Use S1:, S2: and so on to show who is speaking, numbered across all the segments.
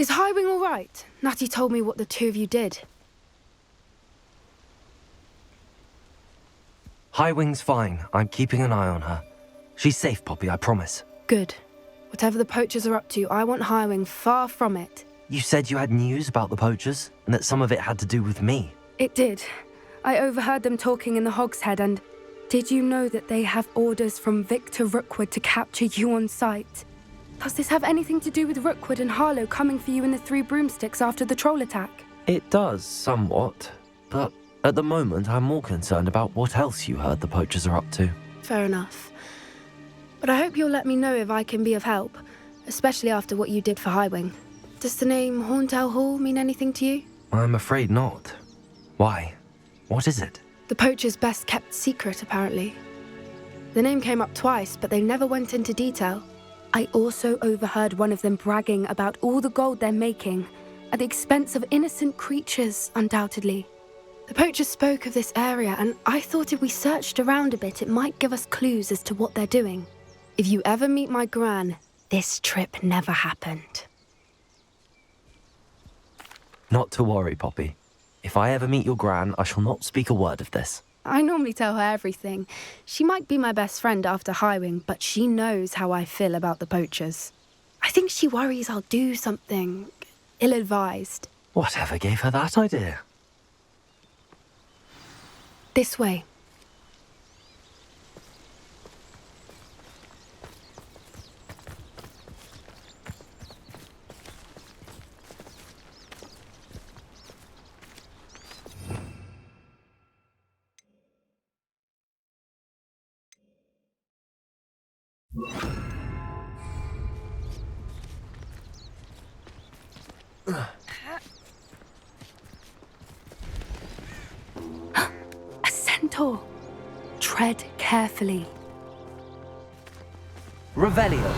S1: Is Highwing all right? Natty told me what the two of you did.
S2: Highwing's fine. I'm keeping an eye on her. She's safe, Poppy, I promise.
S1: Good. Whatever the poachers are up to, I want Highwing far from it.
S2: You said you had news about the poachers, and that some of it had to do with me.
S1: It did. I overheard them talking in the Hogshead, and did you know that they have orders from Victor Rookwood to capture you on sight? Does this have anything to do with Rookwood and Harlow coming for you in the Three Broomsticks after the troll attack?
S2: It does, somewhat. But at the moment, I'm more concerned about what else you heard the poachers are up to.
S1: Fair enough. But I hope you'll let me know if I can be of help, especially after what you did for Highwing. Does the name Horntail Hall mean anything to you?
S2: I'm afraid not. Why? What is it?
S1: The poachers' best-kept secret, apparently. The name came up twice, but they never went into detail. I also overheard one of them bragging about all the gold they're making, at the expense of innocent creatures, undoubtedly. The poachers spoke of this area, and I thought if we searched around a bit, it might give us clues as to what they're doing. If you ever meet my gran, this trip never happened.
S2: Not to worry, Poppy. If I ever meet your gran, I shall not speak a word of this.
S1: I normally tell her everything. She might be my best friend after Highwing, but she knows how I feel about the poachers. I think she worries I'll do something ill-advised.
S2: Whatever gave her that idea?
S1: This way. A centaur. Tread carefully.
S2: Revelio.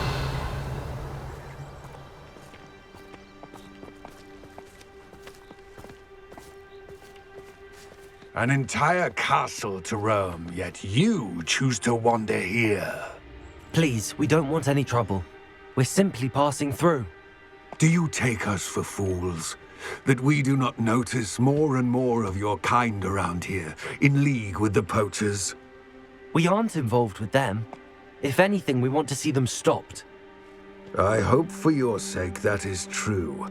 S3: An entire castle to roam, yet you choose to wander here.
S2: Please, we don't want any trouble. We're simply passing through.
S3: Do you take us for fools? That we do not notice more and more of your kind around here, in league with the poachers?
S2: We aren't involved with them. If anything, we want to see them stopped.
S3: I hope for your sake that is true.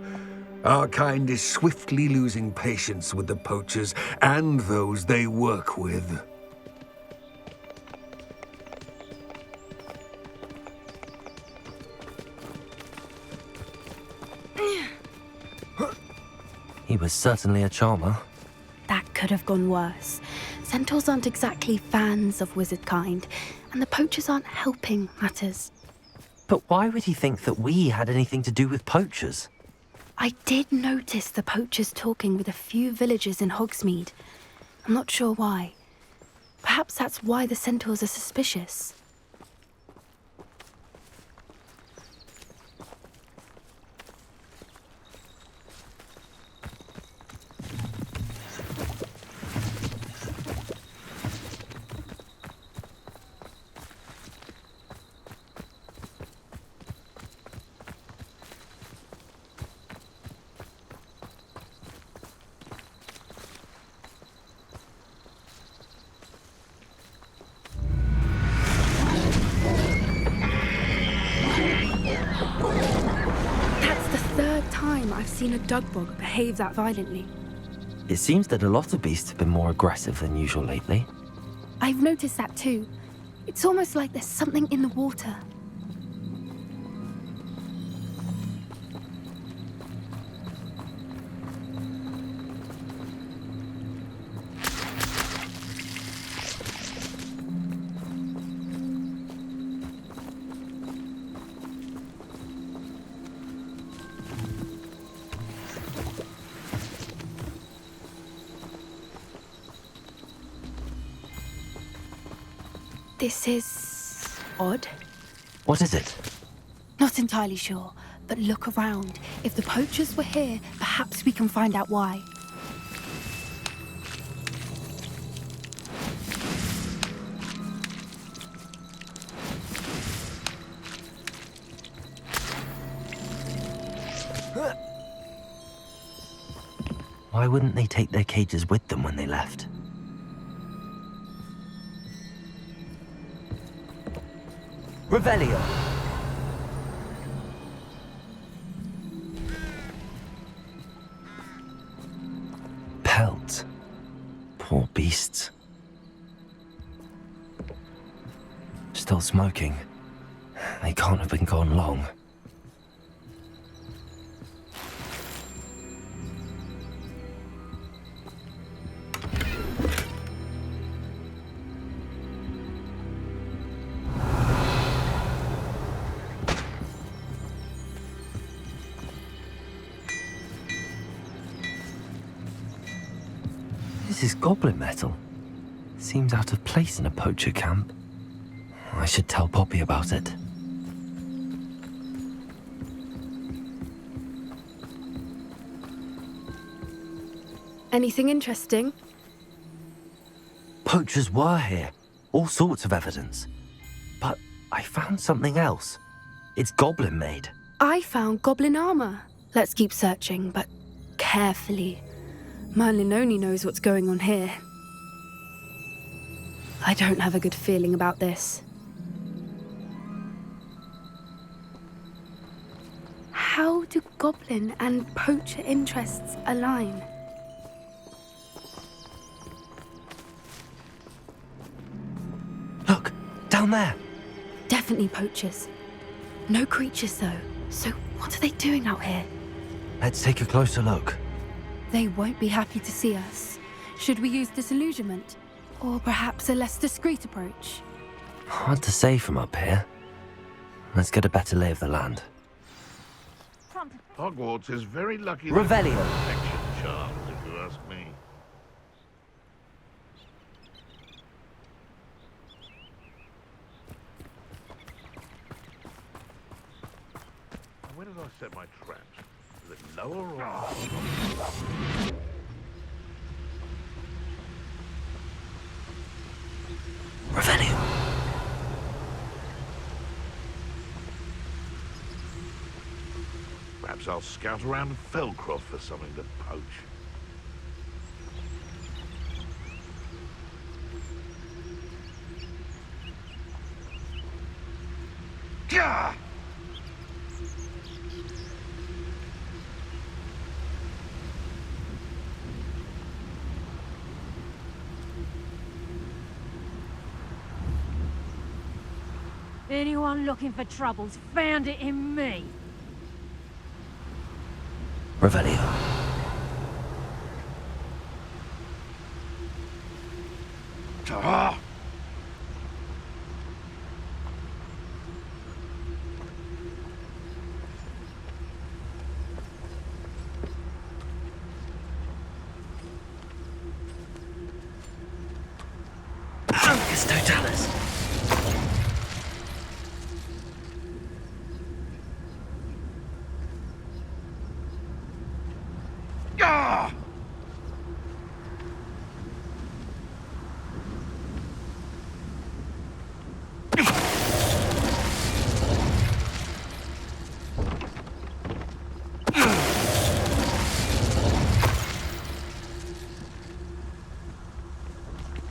S3: Our kind is swiftly losing patience with the poachers and those they work with.
S2: He was certainly a charmer.
S1: That could have gone worse. Centaurs aren't exactly fans of wizard kind, and the poachers aren't helping matters.
S2: But why would he think that we had anything to do with poachers?
S1: I did notice the poachers talking with a few villagers in Hogsmeade. I'm not sure why. Perhaps that's why the centaurs are suspicious. I've seen a dugbog behave that violently.
S2: It seems that a lot of beasts have been more aggressive than usual lately.
S1: I've noticed that too. It's almost like there's something in the water. This is odd.
S2: What is it?
S1: Not entirely sure, but look around. If the poachers were here, perhaps we can find out why.
S2: Why wouldn't they take their cages with them when they left? Revelio! Pelts. Poor beasts. Still smoking. They can't have been gone long. This is goblin metal. Seems out of place in a poacher camp. I should tell Poppy about it.
S1: Anything interesting?
S2: Poachers were here. All sorts of evidence. But I found something else. It's goblin made.
S1: I found goblin armor. Let's keep searching, but carefully. Merlin only knows what's going on here. I don't have a good feeling about this. How do goblin and poacher interests align?
S2: Look, down there.
S1: Definitely poachers. No creatures, though. So what are they doing out here?
S2: Let's take a closer look.
S1: They won't be happy to see us. Should we use disillusionment? Or perhaps a less discreet approach?
S2: Hard to say from up here. Let's get a better lay of the land.
S4: Hogwarts is very lucky.
S2: Revelio.
S4: Protection charms, if you ask me. Where did I set my traps? Is it lower or up?
S2: Revelio.
S4: Perhaps I'll scout around Felcroft for something to poach. Gah!
S5: Anyone looking for troubles found it in me.
S2: Revelio.
S4: Ta-ha!
S2: Ancus Totalis.
S4: Gah!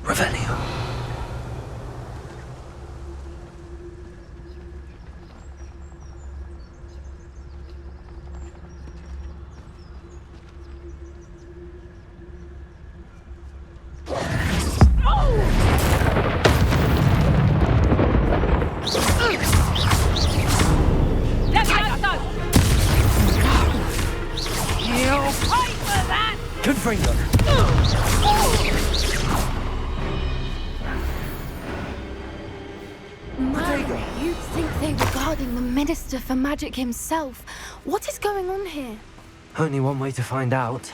S2: Revelio.
S5: Let me go! You'll pay for that!
S2: Confringo.
S1: Mary, you'd think they were guarding the Minister for Magic himself. What is going on here?
S2: Only one way to find out.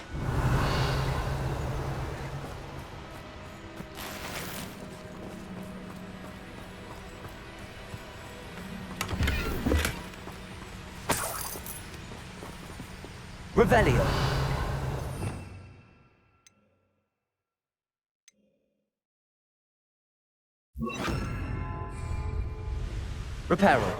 S2: Revelio. Reparo.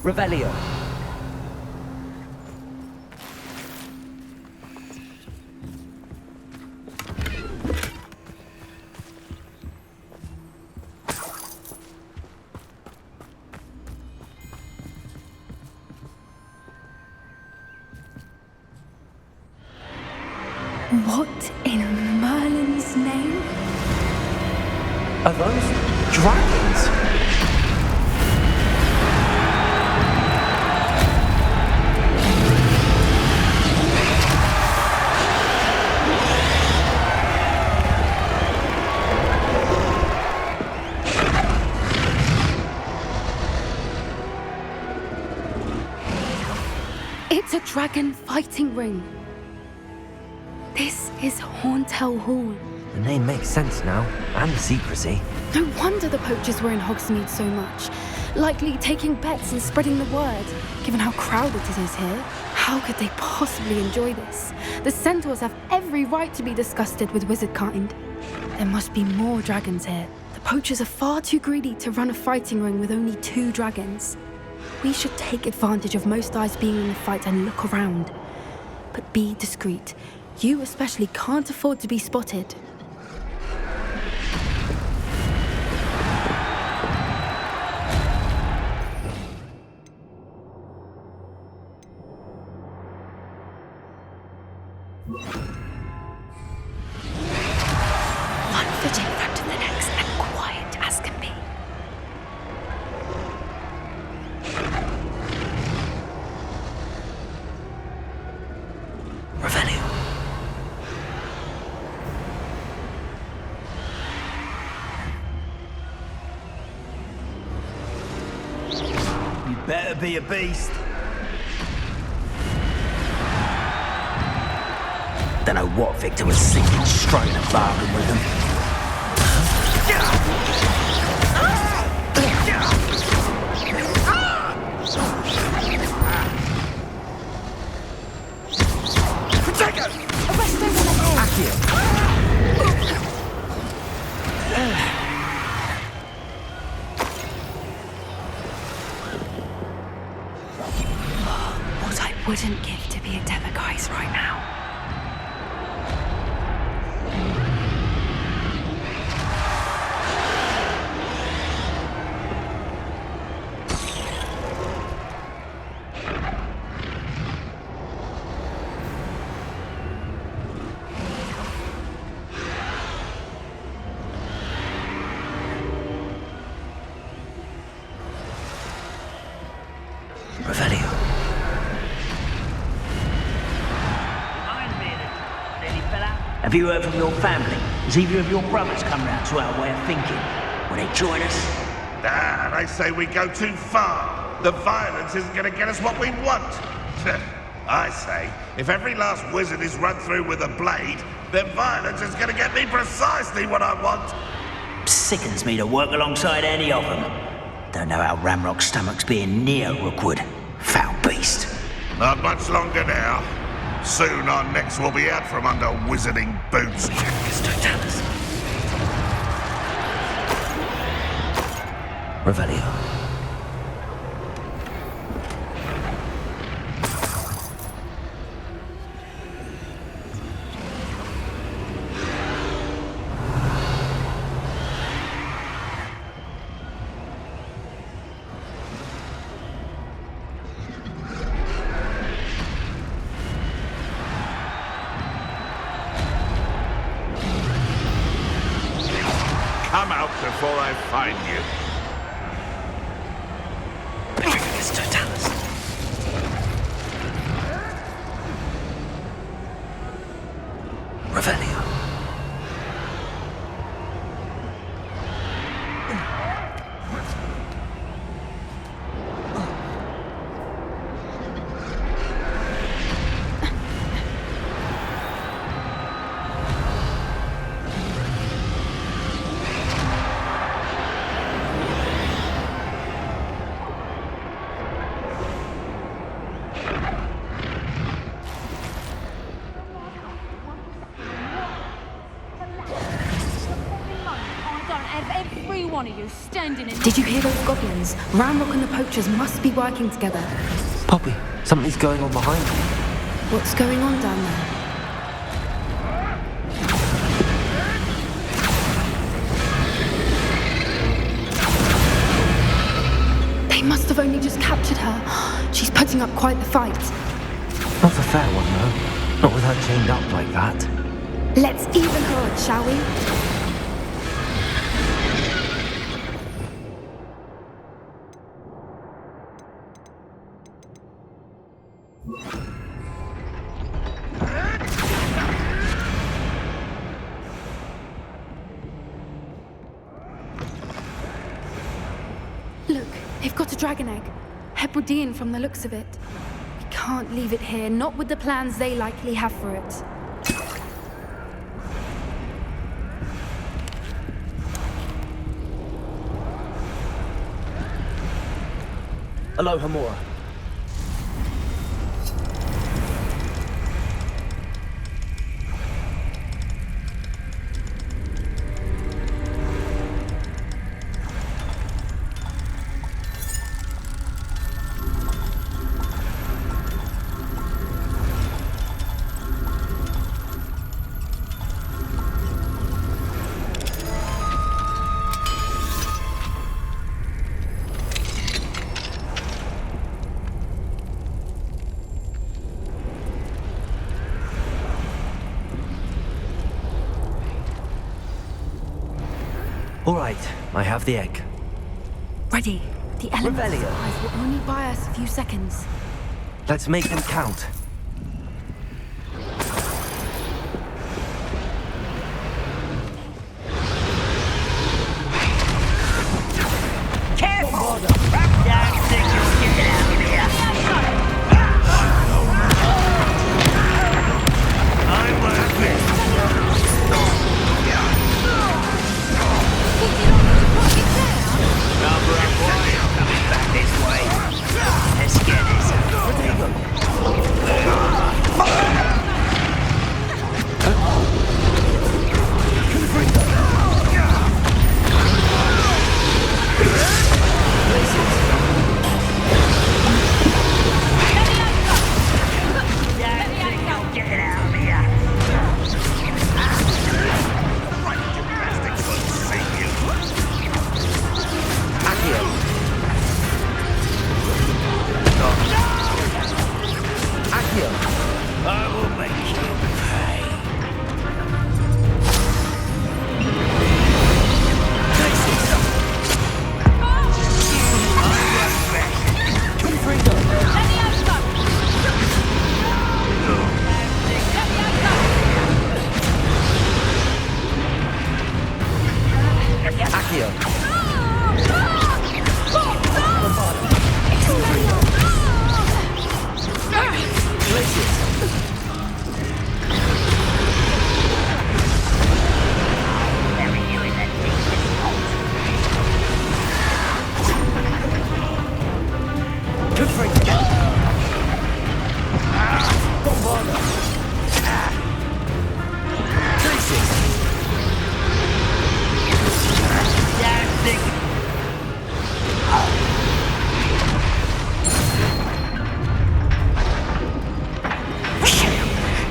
S2: Revelio.
S1: What in Merlin's name?
S2: Are those dragons?
S1: It's a dragon fighting ring. This is Hauntel Hall.
S2: The name makes sense now, and the secrecy.
S1: No wonder the poachers were in Hogsmeade so much. Likely taking bets and spreading the word, given how crowded it is here. How could they possibly enjoy this? The centaurs have every right to be disgusted with wizard kind. There must be more dragons here. The poachers are far too greedy to run a fighting ring with only 2 dragons. We should take advantage of most eyes being in the fight and look around. But be discreet. You especially can't afford to be spotted. One foot in front of the next and quiet as can be.
S2: Revelio.
S6: You better be a beast. Don't know what Victor was thinking, striking a bargain with them.
S1: What I wouldn't give to be a Demiguise right now.
S2: Revelio.
S6: Have you heard from your family? Has either of your brothers come round to our way of thinking? Will they join us?
S4: Ah, they say we go too far. The violence isn't going to get us what we want. I say, if every last wizard is run through with a blade, then violence is going to get me precisely what I want.
S6: Sickens me to work alongside any of them. Don't know how Ramrock's stomach's being near Rookwood. Foul beast.
S4: Not much longer now. Soon our necks will be out from under wizarding boots.
S2: Revelio.
S4: Come out before I find you.
S2: Revelio.
S5: standing in...
S1: Did you hear those goblins? Ramrock and the poachers must be working together.
S2: Poppy, something's going on behind you.
S1: What's going on down there? They must have only just captured her. She's putting up quite the fight.
S2: Not a fair one, though. Not with her chained up like that.
S1: Let's even her odds, shall we? Look, they've got a dragon egg. Hebridean from the looks of it. We can't leave it here, not with the plans they likely have for it.
S2: Hello, Hamura. All right, I have the egg.
S1: Ready. The elemental
S2: Revelio.
S1: supplies will only buy us a few seconds.
S2: Let's make them count.
S6: Careful! Don't think you'll get out of here. I work with. Rubber and wire coming back this way. Let's get this over. Get out of here.
S4: Gymnastics will save you.
S2: Accio. Accio.
S6: I will make you pay.
S2: Accio.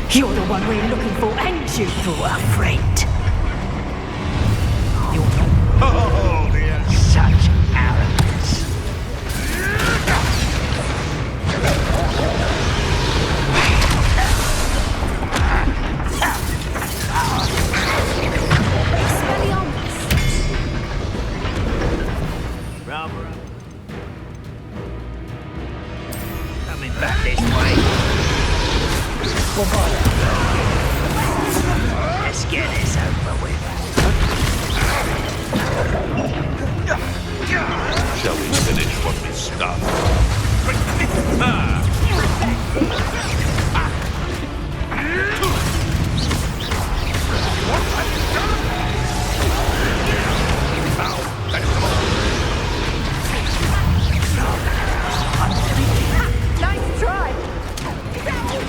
S6: You're the one we're looking for, ain't you? You're afraid.
S4: Oh, dear.
S6: Such arrogance. Rubber. Coming back this way. Let's get this over with.
S4: Shall we finish what we started?
S5: Nice try! Pathetic!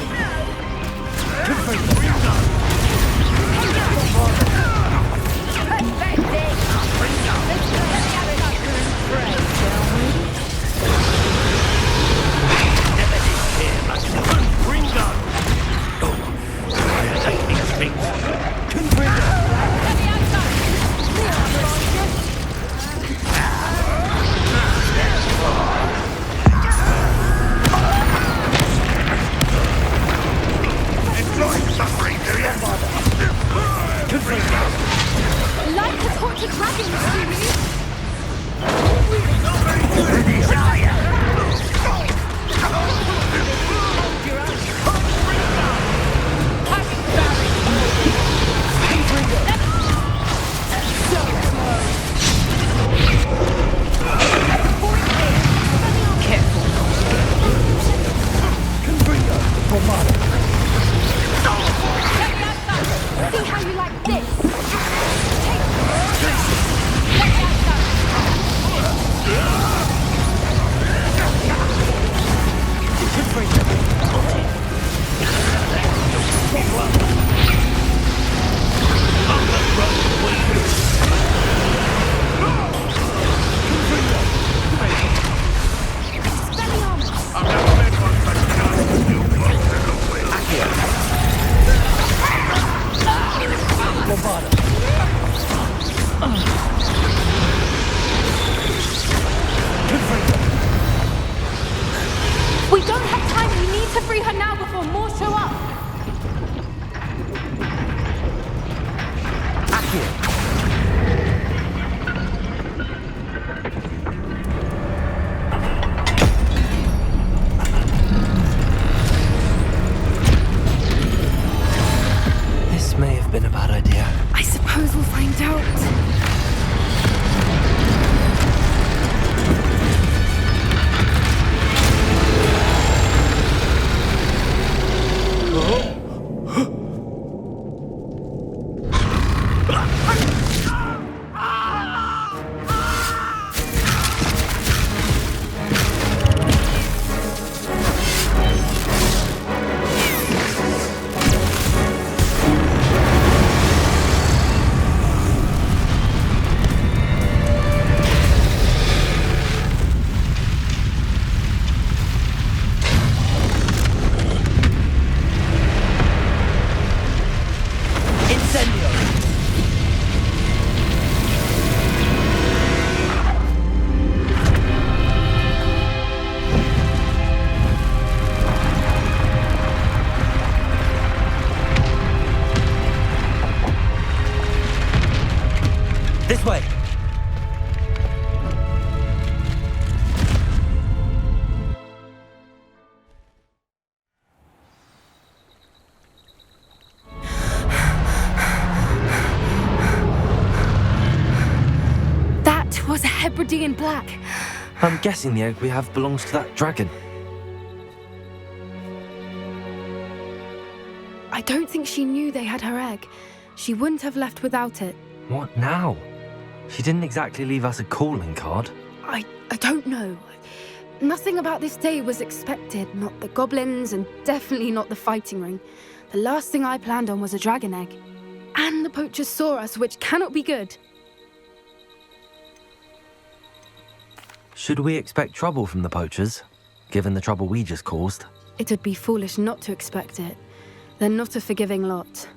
S1: See how you like this? We don't have time. We need to free her now before more show up.
S2: This may have been a bad idea.
S1: I suppose we'll find out.
S2: This way!
S1: That was a Hebridean black.
S2: I'm guessing the egg we have belongs to that dragon.
S1: I don't think she knew they had her egg. She wouldn't have left without it.
S2: What now? She didn't exactly leave us a calling card.
S1: I don't know. Nothing about this day was expected. Not the goblins, and definitely not the fighting ring. The last thing I planned on was a dragon egg. And the poachers saw us, which cannot be good.
S2: Should we expect trouble from the poachers, given the trouble we just caused?
S1: It would be foolish not to expect it. They're not a forgiving lot.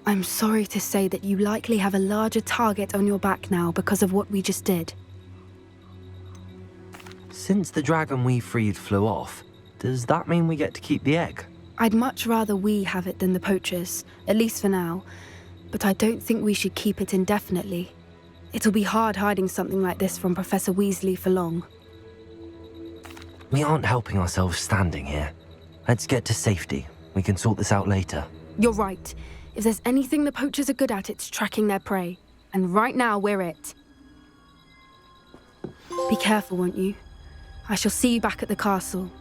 S1: I'm sorry to say that you likely have a larger target on your back now because of what we just did.
S2: Since the dragon we freed flew off, does that mean we get to keep the egg?
S1: I'd much rather we have it than the poachers, at least for now. But I don't think we should keep it indefinitely. It'll be hard hiding something like this from Professor Weasley for long.
S2: We aren't helping ourselves standing here. Let's get to safety. We can sort this out later.
S1: You're right. If there's anything the poachers are good at, it's tracking their prey. And right now, we're it. Be careful, won't you? I shall see you back at the castle.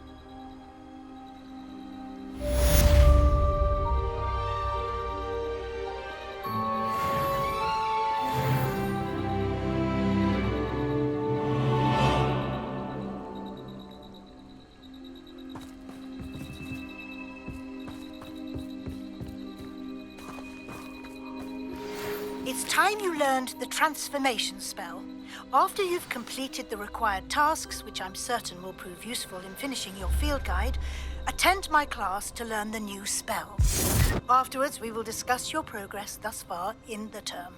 S7: It's time you learned the transformation spell. After you've completed the required tasks, which I'm certain will prove useful in finishing your field guide, attend my class to learn the new spell. Afterwards, we will discuss your progress thus far in the term.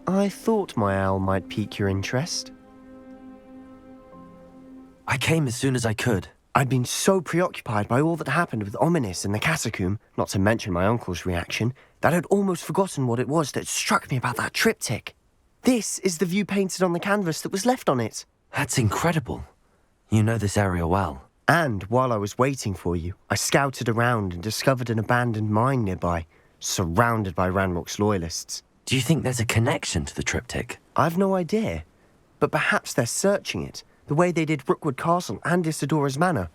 S8: I thought my owl might pique your interest.
S2: I came as soon as I could.
S8: I'd been so preoccupied by all that happened with Ominis and the catacomb, not to mention my uncle's reaction, that I'd almost forgotten what it was that struck me about that triptych. This is the view painted on the canvas that was left on it.
S2: That's incredible. You know this area well.
S8: And while I was waiting for you, I scouted around and discovered an abandoned mine nearby, surrounded by Ranrock's loyalists.
S2: Do you think there's a connection to the triptych?
S8: I've no idea, but perhaps they're searching it, the way they did Rookwood Castle and Isidora's Manor.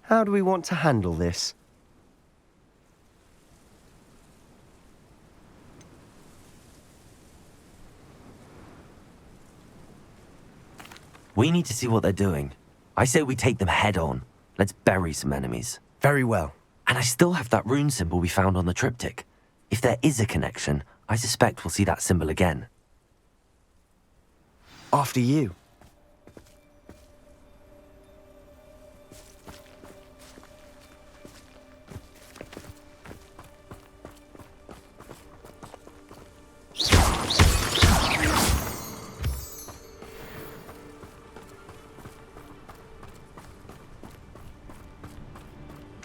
S8: How do we want to handle this?
S2: We need to see what they're doing. I say we take them head on. Let's bury some enemies.
S8: Very well.
S2: And I still have that rune symbol we found on the triptych. If there is a connection, I suspect we'll see that symbol again.
S8: After you.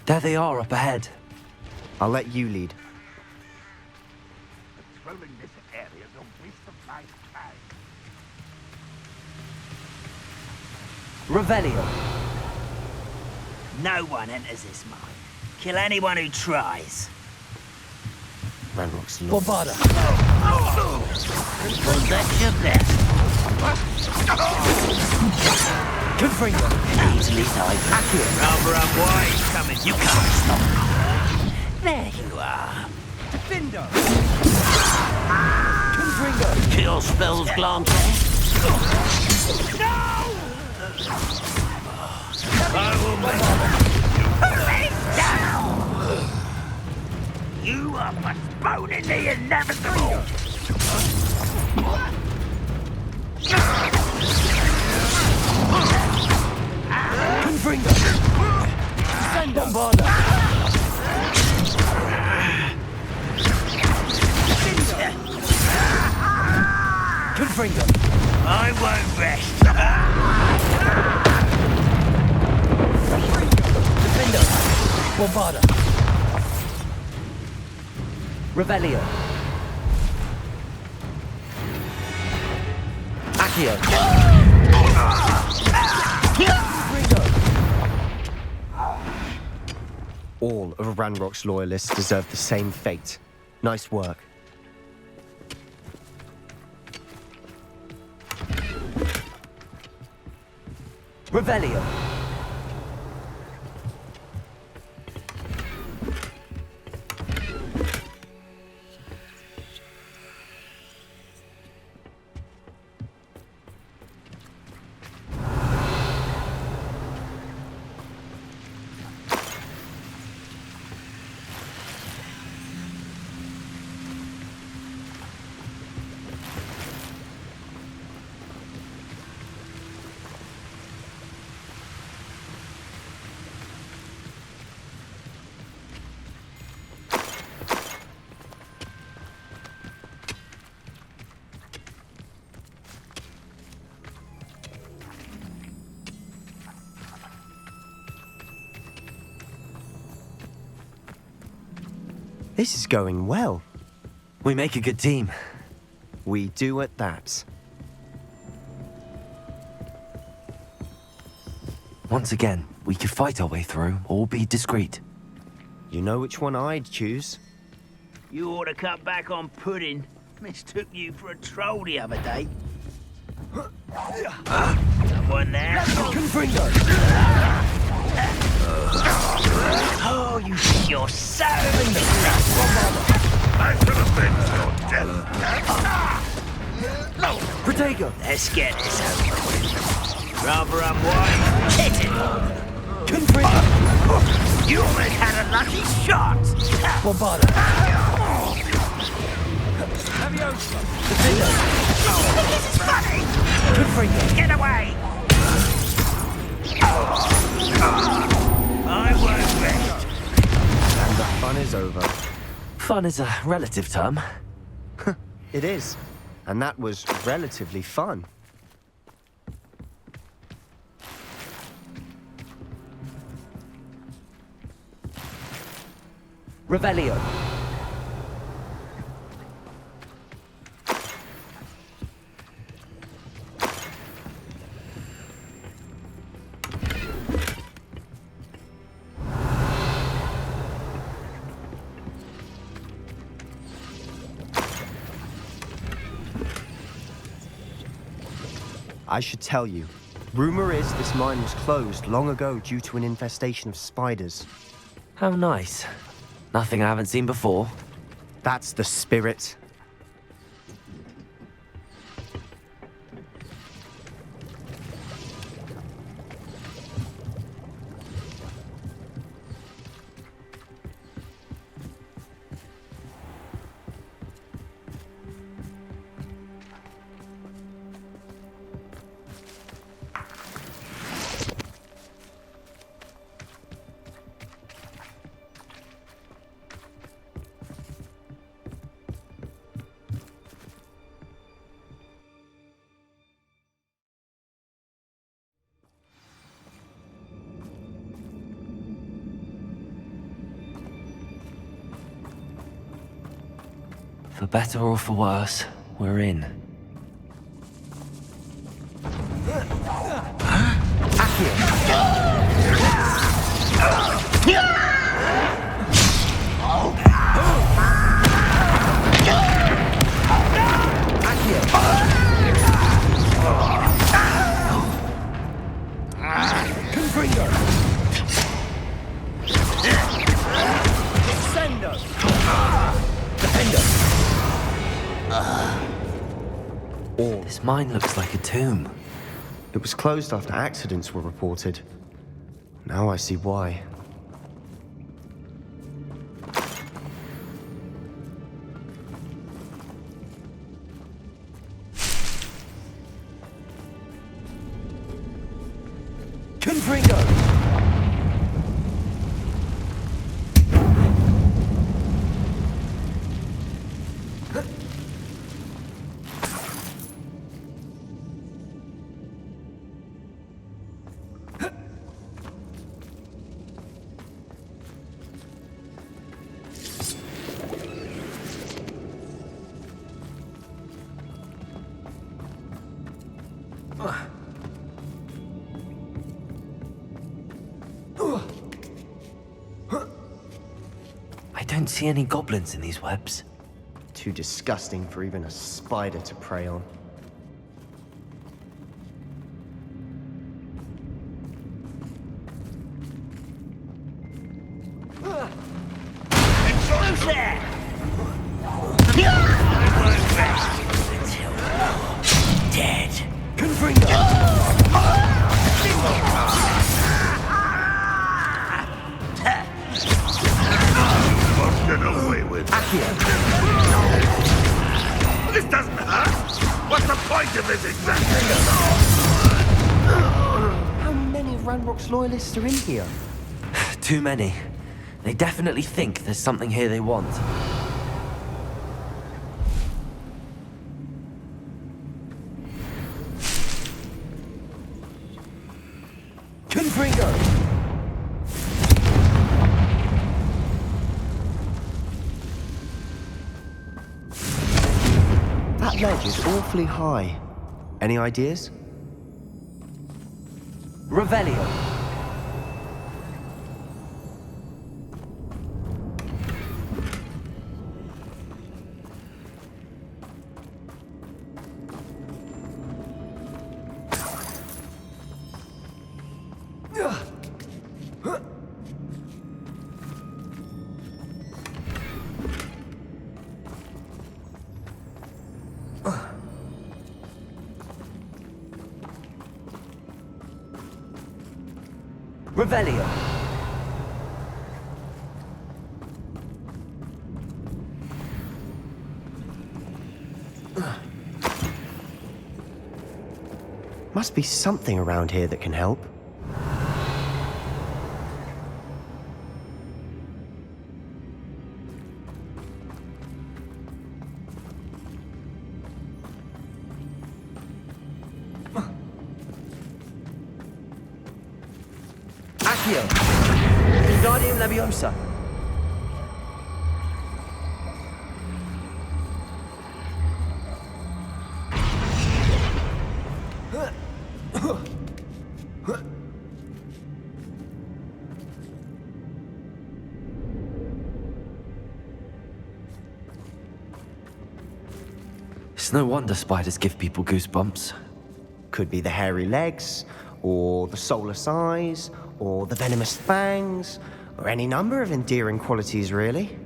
S2: There they are up ahead.
S8: I'll let you lead.
S4: Patrolling this area's a waste of my time.
S2: Revelio.
S6: No one enters this mine. Kill anyone who tries.
S8: Ranrock's law.
S2: Bombarda.
S6: Protect your best.
S2: Confringo.
S6: Easily accurate. Rather unwise coming. You can't stop me. There you are.
S2: Defendo. Confringo.
S6: Kill spells glance. No! I will make you are postponing the inevitable.
S2: Confringo. Bombarda. Confringo.
S6: I won't rest.
S2: Defendo. Bombarda. Revelio. Accio.
S8: All of Ranrock's loyalists deserve the same fate. Nice work.
S2: Revelio.
S8: This is going well.
S2: We make a good team.
S8: We do at that.
S2: Once again, we could fight our way through or be discreet.
S8: You know which one I'd choose?
S6: You ought to cut back on pudding. Mistook you for a troll the other day. Someone there?
S2: Confringo.
S6: Oh, you think you're so ridiculous.
S4: I should have been your death.
S2: Protego.
S6: Let's get this over with. Rather unwise. Hit it.
S2: Confringo.
S6: You almost had a lucky shot.
S2: Bombarda.
S6: This is funny.
S2: Confringo.
S6: Get away. I won't rest.
S8: And the fun is over.
S2: Fun is a relative term.
S8: It is. And that was relatively fun.
S2: Revelio.
S8: I should tell you. Rumor is this mine was closed long ago due to an infestation of spiders.
S2: How nice. Nothing I haven't seen before.
S8: That's the spirit.
S2: For better or for worse, we're in. This mine looks like a tomb.
S8: It was closed after accidents were reported. Now I see why.
S2: I don't see any goblins in these webs.
S8: Too disgusting for even a spider to prey on.
S6: Who's there? I won't rest until you're dead.
S4: Get away with it. This doesn't hurt. What's the point of this exactly?
S8: How many of Ranrock's loyalists are in here?
S2: Too many. They definitely think there's something here they want.
S8: That ledge is awfully high. Any ideas?
S2: Revelio. Revelio.
S8: Must be something around here that can help. Accio. Wingardium Leviosa.
S2: It's no wonder spiders give people goosebumps.
S8: Could be the hairy legs, or the soulless eyes, or the venomous fangs, or any number of endearing qualities, really.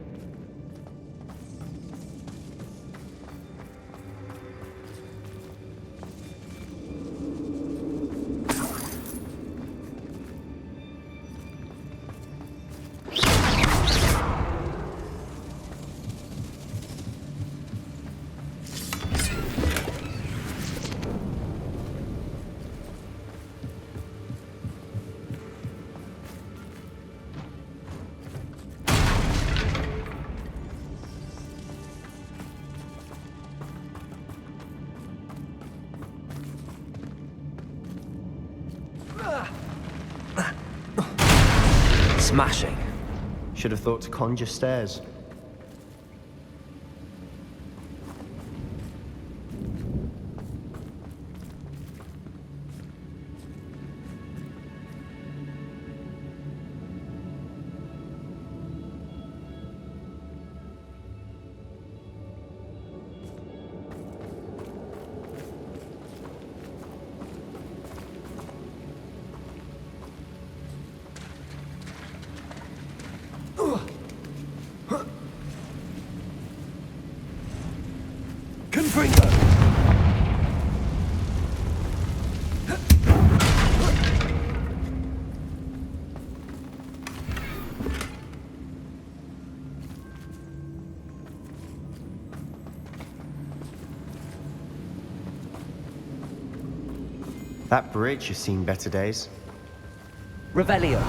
S2: Smashing.
S8: Should have thought to conjure stairs. That bridge has seen better days.
S2: Revelio.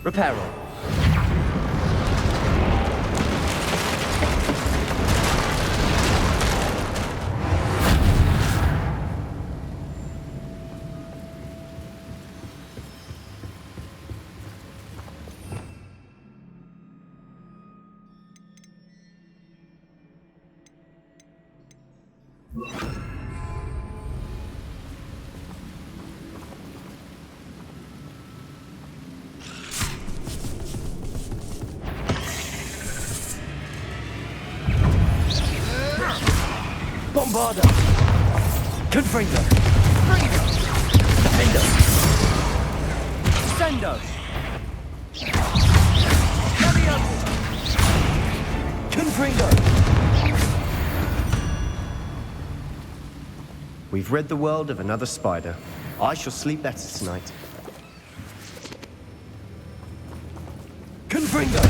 S2: Reparo. Bombarda! Confringo! Defendo! Sendo! Leviosa! Confringo!
S8: We've rid the world of another spider. I shall sleep better tonight.
S2: Confringo!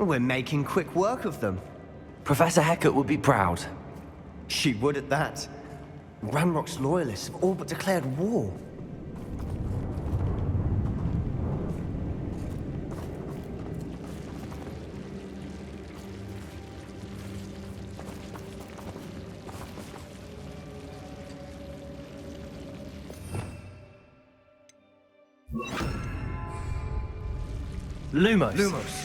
S8: We're making quick work of them.
S2: Professor Hecat would be proud.
S8: She would at that. Ranrock's loyalists have all but declared war.
S2: Lumos.
S8: Lumos.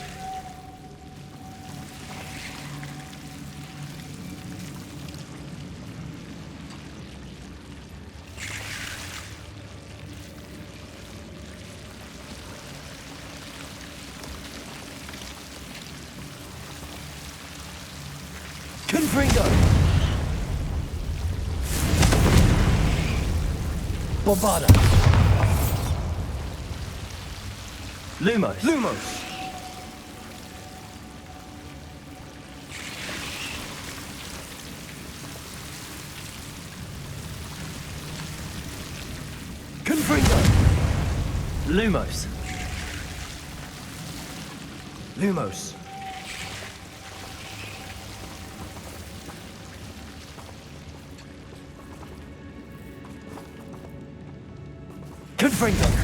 S2: Confringo! Bombarda! Lumos!
S8: Lumos!
S2: Confringo! Lumos!
S8: Lumos. Confringo!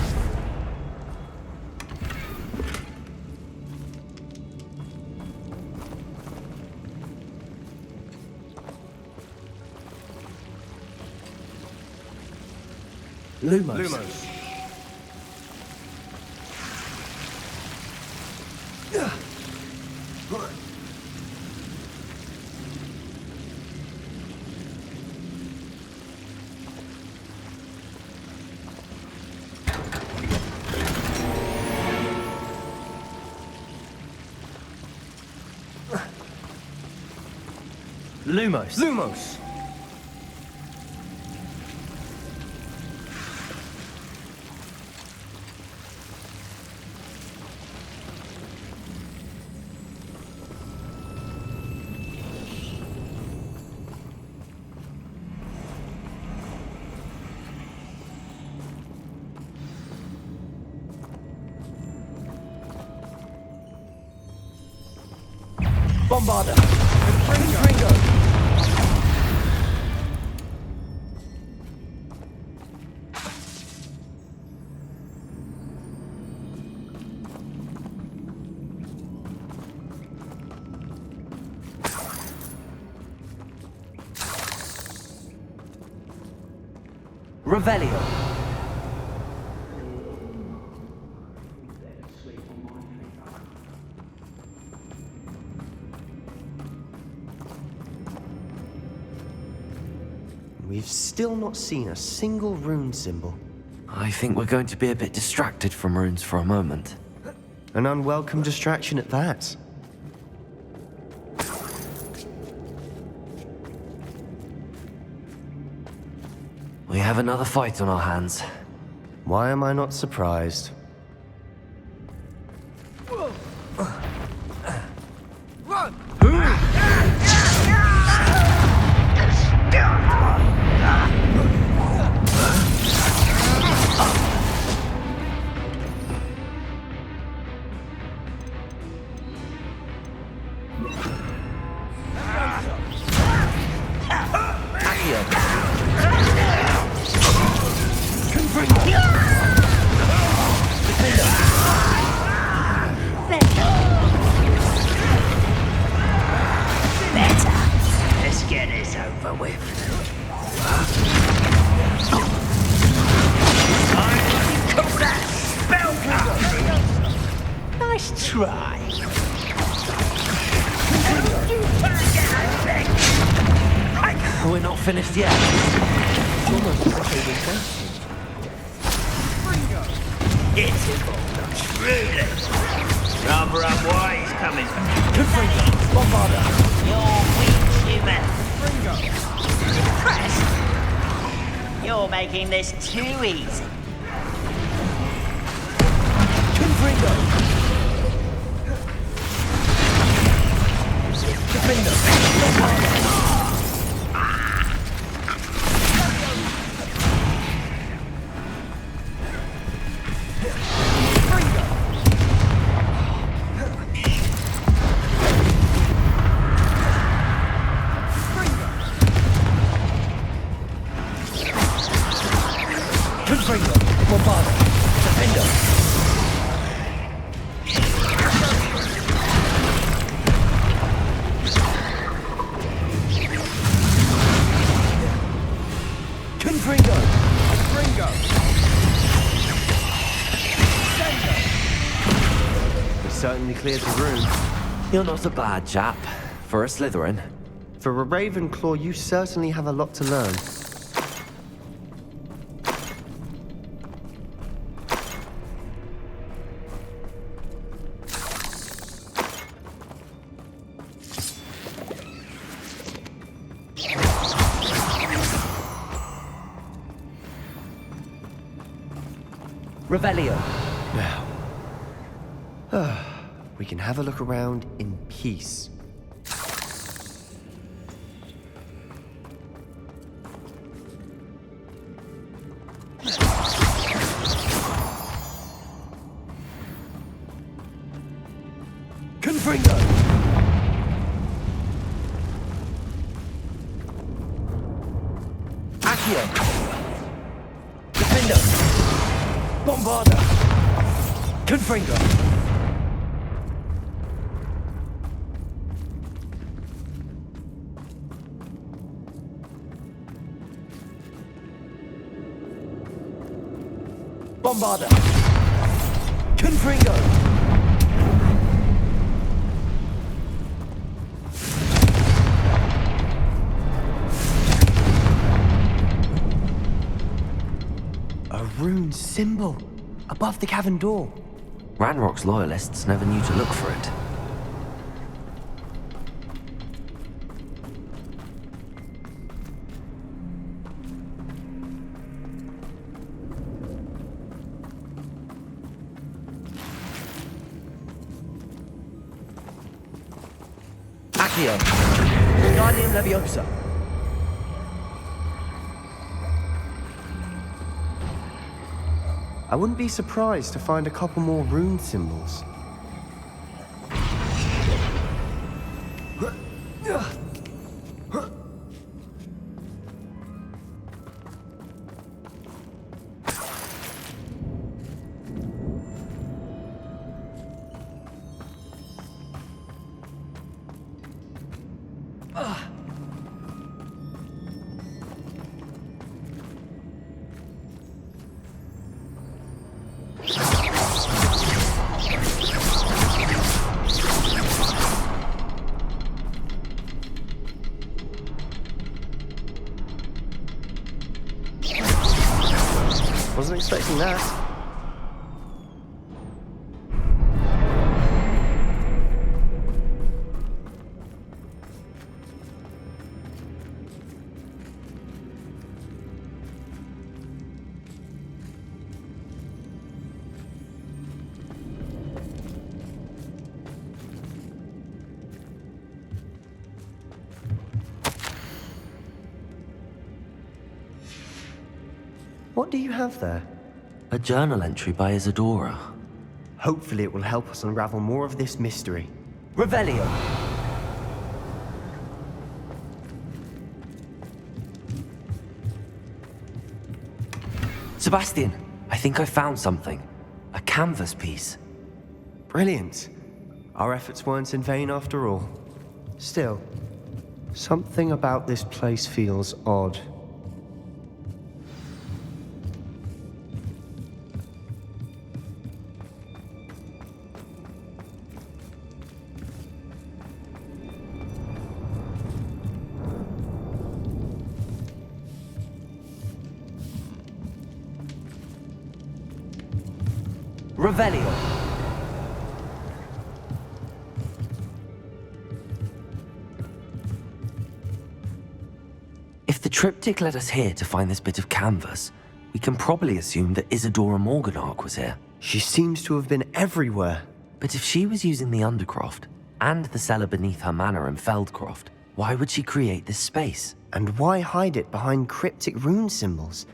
S8: Lumos. Lumos. Bombarder. Confringo. Revelio. We've still not seen a single rune symbol.
S2: I think we're going to be a bit distracted from runes for a moment.
S8: An unwelcome distraction at that.
S2: We have another fight on our hands.
S8: Why am I not surprised?
S6: Let's get this over with. Call that spell card. Nice try.
S2: We're not finished yet.
S6: Truly. Rather unwise coming from
S2: Bombarder.
S6: You're weak, human. Impressed? You're making this too easy.
S2: Confringo.
S8: Confringo. Bombarder. Defender. Confringo. We certainly cleared the room.
S2: You're not a bad chap. For a Slytherin.
S8: For a Ravenclaw, you certainly have a lot to learn.
S2: Revelio.
S8: Now, we can have a look around in peace. Confringo! Accio! Defender!
S2: Bombarda! Confringo! Bombarda! Confringo!
S8: A rune symbol above the cavern door.
S2: Ranrock's loyalists never knew to look for it. Accio! Guardian Leviosa!
S8: I wouldn't be surprised to find a couple more rune symbols. Wasn't expecting that. What do you have there?
S2: A journal entry by Isadora.
S8: Hopefully it will help us unravel more of this mystery.
S2: Revelio! Sebastian, I think I found something. A canvas piece.
S8: Brilliant. Our efforts weren't in vain after all. Still, something about this place feels odd.
S2: Revelio! If the triptych led us here to find this bit of canvas, we can probably assume that Isadora Morganark was here.
S8: She seems to have been everywhere.
S2: But if she was using the Undercroft, and the cellar beneath her manor in Feldcroft, why would she create this space?
S8: And why hide it behind cryptic rune symbols?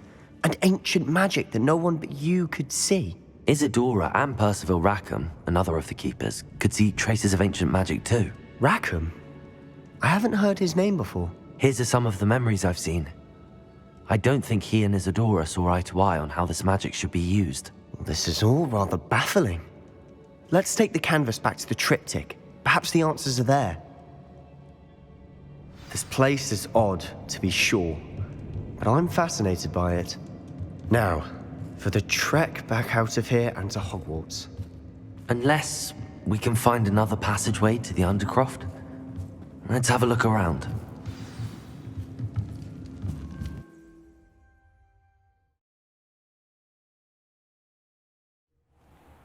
S8: And ancient magic that no one but you could see?
S2: Isadora and Percival Rackham, another of the Keepers, could see traces of ancient magic too.
S8: Rackham? I haven't heard his name before.
S2: Here's are some of the memories I've seen. I don't think he and Isadora saw eye to eye on how this magic should be used.
S8: This is all rather baffling. Let's take the canvas back to the triptych. Perhaps the answers are there. This place is odd, to be sure, but I'm fascinated by it. Now, for the trek back out of here and to Hogwarts.
S2: Unless we can find another passageway to the Undercroft. Let's have a look around.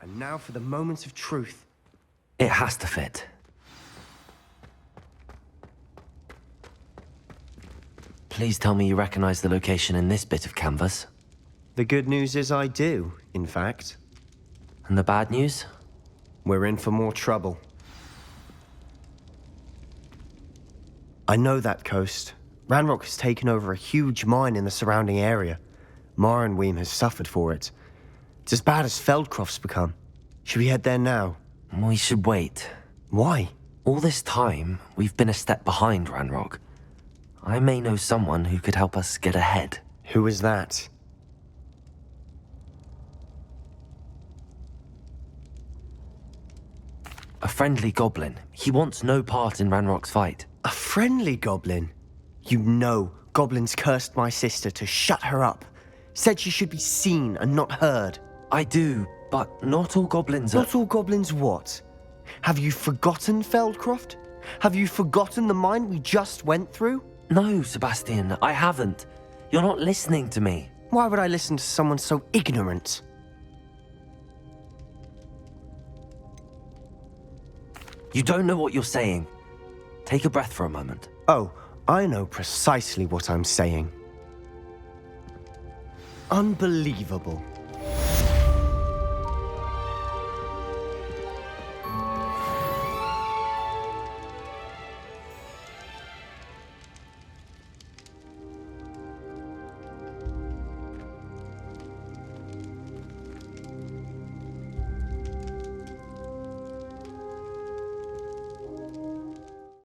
S8: And now for the moment of truth.
S2: It has to fit. Please tell me you recognize the location in this bit of canvas.
S8: The good news is I do, in fact.
S2: And the bad news?
S8: We're in for more trouble. I know that coast. Ranrock has taken over a huge mine in the surrounding area. Marrenweem has suffered for it. It's as bad as Feldcroft's become. Should we head there now?
S2: We should wait.
S8: Why?
S2: All this time, we've been a step behind Ranrock. I may know someone who could help us get ahead.
S8: Who is that?
S2: A friendly goblin. He wants no part in Ranrock's fight.
S8: A friendly goblin? You know, goblins cursed my sister to shut her up. Said she should be seen and not heard.
S2: I do, but not all goblins are...
S8: Not all goblins what? Have you forgotten Feldcroft? Have you forgotten the mine we just went through?
S2: No, Sebastian, I haven't. You're not listening to me.
S8: Why would I listen to someone so ignorant?
S2: You don't know what you're saying. Take a breath for a moment.
S8: Oh, I know precisely what I'm saying. Unbelievable.